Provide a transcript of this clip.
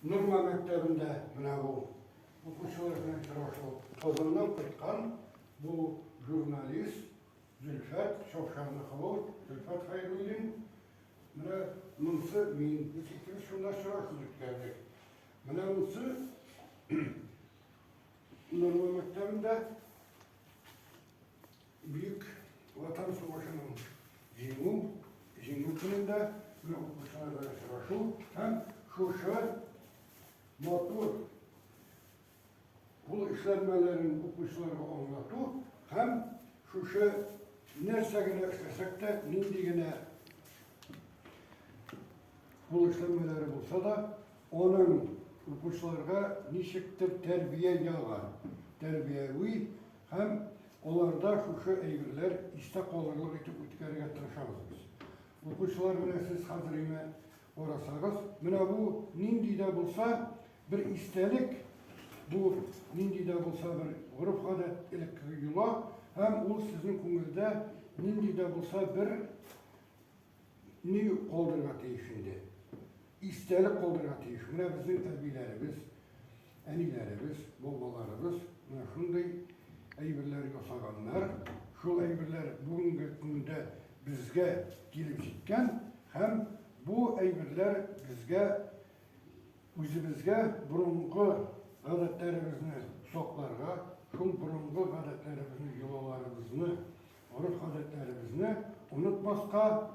Nurma Mektebi'nde bu okuşlarına kazanıp kırkan bu jurnalist Zülfet Şofşanlıkılı, Zülfet Hayrulin mınsı min, biz ikimiz şundan şurasızlık geldik. Mınsı Nurma Mektebi'nde Büyük Vatan Savaşı'nın Jingu gününde ve okuşlarına şuraşı hem şu motor bu işlenmelerin okuşları anlatı hem şu nersegine istesek de nindigine bu işlenmeleri bulsa da onun okuşlarga nişiktir terbiye yağı, terbiyevi hem onlarda şu eğriler istek olurluk etip ütkerge tırışamız biz. Okuşlar bile siz hazırime orasağız. Bu nindide bulsa bir istelik, bu nindide bulsa bir grup adet ilik yula, hem o sizin kumulda nindide bulsa bir ni koldurgatı işinde. İstelik koldurgatı iş. Bizim ebilerimiz, enilerimiz, babalarımız, şunday eybirler yasaganlar, şu eybirler bugünkü günde bizge gelip çıkken, hem bu eybirler bizge burungu adetlerimizni soklarga, şu burungu adetlerimizni, yolalarımızını, urf adetlerimizni unutmaska